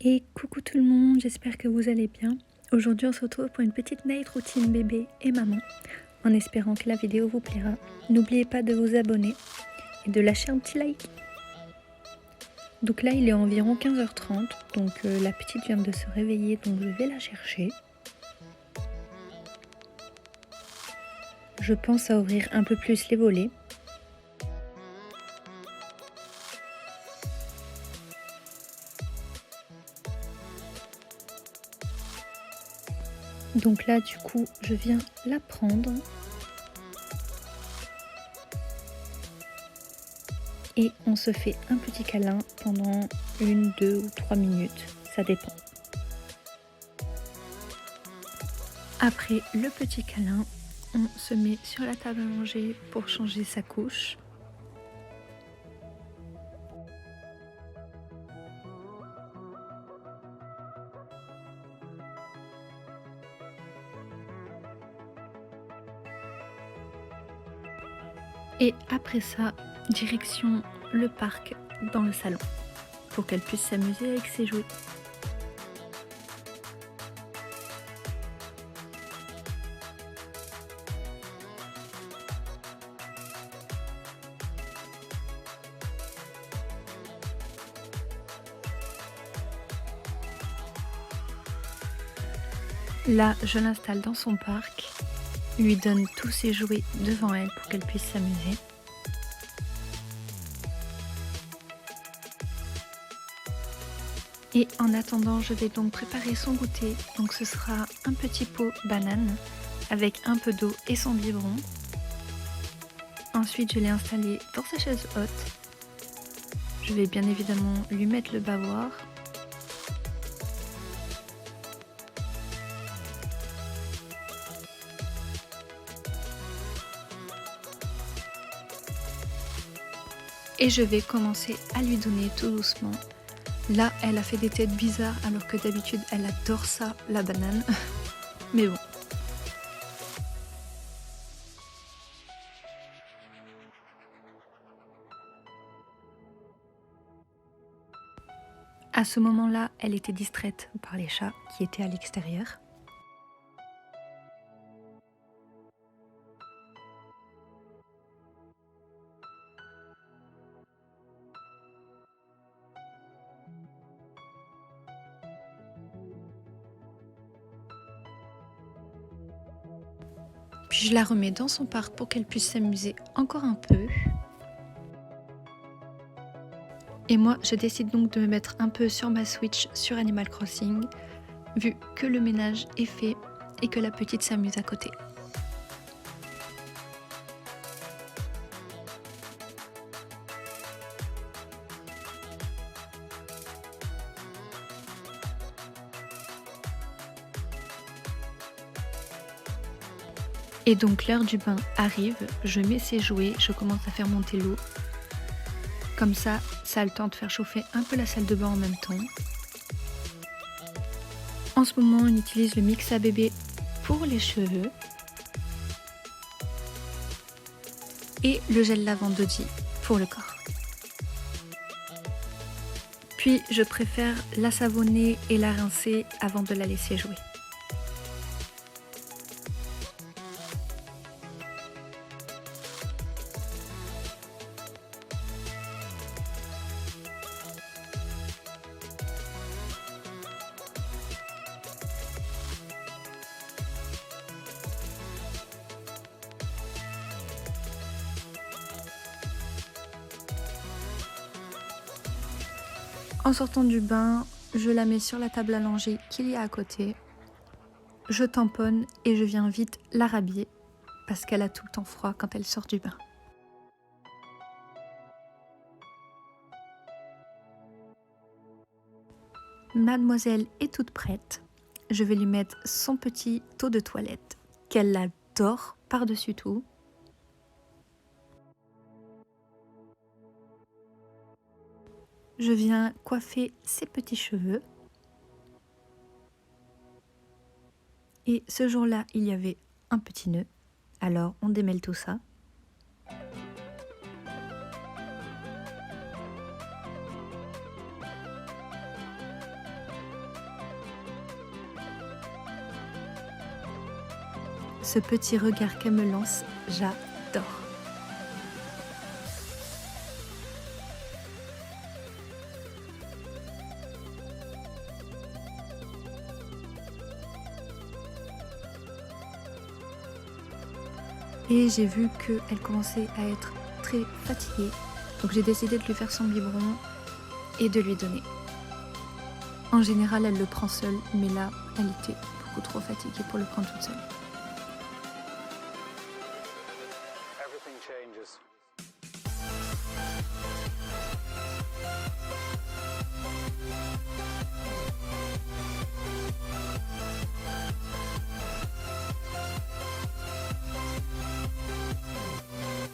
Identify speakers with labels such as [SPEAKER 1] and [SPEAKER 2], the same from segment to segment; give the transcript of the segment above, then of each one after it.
[SPEAKER 1] Et coucou tout le monde, j'espère que vous allez bien. Aujourd'hui on se retrouve pour une petite night routine bébé et maman, en espérant que la vidéo vous plaira. N'oubliez pas de vous abonner et de lâcher un petit like. Donc là il est environ 15h30, donc la petite vient de se réveiller, donc je vais la chercher. Je pense à ouvrir un peu plus les volets. Donc là du coup je viens la prendre et on se fait un petit câlin pendant 1, 2 ou 3 minutes, ça dépend. Après le petit câlin, on se met sur la table à manger pour changer sa couche. Et après ça, direction le parc dans le salon pour qu'elle puisse s'amuser avec ses jouets. Là, je l'installe dans son parc, lui donne tous ses jouets devant elle pour qu'elle puisse s'amuser. Et en attendant, je vais donc préparer son goûter. Donc ce sera un petit pot banane avec un peu d'eau et son biberon. Ensuite, je l'ai installé dans sa chaise haute. Je vais bien évidemment lui mettre le bavoir. Et je vais commencer à lui donner tout doucement. Là, elle a fait des têtes bizarres alors que d'habitude, elle adore ça, la banane. Mais bon. À ce moment-là, elle était distraite par les chats qui étaient à l'extérieur. Puis je la remets dans son parc pour qu'elle puisse s'amuser encore un peu. Et moi, je décide donc de me mettre un peu sur ma Switch sur Animal Crossing, vu que le ménage est fait et que la petite s'amuse à côté. Et donc l'heure du bain arrive, je mets ses jouets, je commence à faire monter l'eau. Comme ça a le temps de faire chauffer un peu la salle de bain en même temps. En ce moment, on utilise le mix à bébé pour les cheveux. Et le gel lavande d'Audi pour le corps. Puis je préfère la savonner et la rincer avant de la laisser jouer. En sortant du bain, je la mets sur la table à langer qu'il y a à côté. Je tamponne et je viens vite la rhabiller parce qu'elle a tout le temps froid quand elle sort du bain. Mademoiselle est toute prête. Je vais lui mettre son petit eau de toilette qu'elle adore par-dessus tout. Je viens coiffer ses petits cheveux. Et ce jour-là, il y avait un petit nœud. Alors, on démêle tout ça. ce petit regard qu'elle me lance, j'adore. Et j'ai vu qu'elle commençait à être très fatiguée. Donc j'ai décidé de lui faire son biberon et de lui donner. En général, elle le prend seule, mais là, elle était beaucoup trop fatiguée pour le prendre toute seule.
[SPEAKER 2] Everything changes.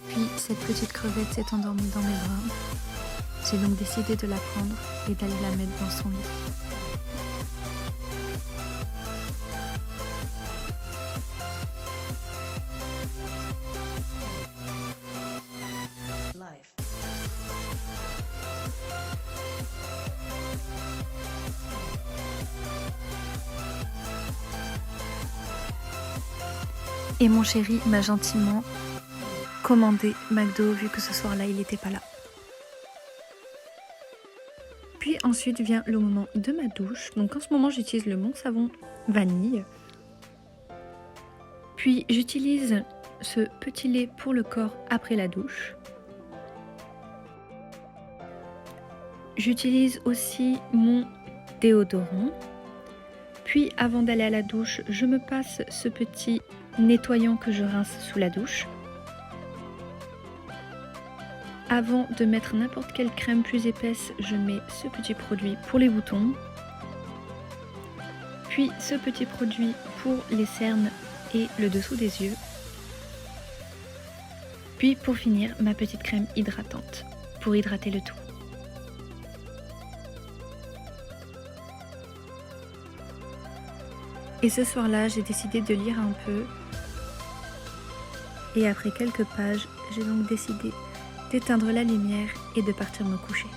[SPEAKER 1] Puis cette petite crevette s'est endormie dans mes bras. J'ai donc décidé de la prendre et d'aller la mettre dans son lit. Et mon chéri m'a gentiment commandé McDo vu que ce soir-là il n'était pas là. Puis ensuite vient le moment de ma douche. Donc en ce moment j'utilise le Mon Savon Vanille. Puis j'utilise ce petit lait pour le corps après la douche. J'utilise aussi mon déodorant. Puis avant d'aller à la douche, je me passe ce petit nettoyant que je rince sous la douche. Avant de mettre n'importe quelle crème plus épaisse, je mets ce petit produit pour les boutons. Puis ce petit produit pour les cernes et le dessous des yeux. Puis pour finir, ma petite crème hydratante pour hydrater le tout. Et ce soir-là, j'ai décidé de lire un peu. Et après quelques pages, j'ai donc décidé d'éteindre la lumière et de partir me coucher.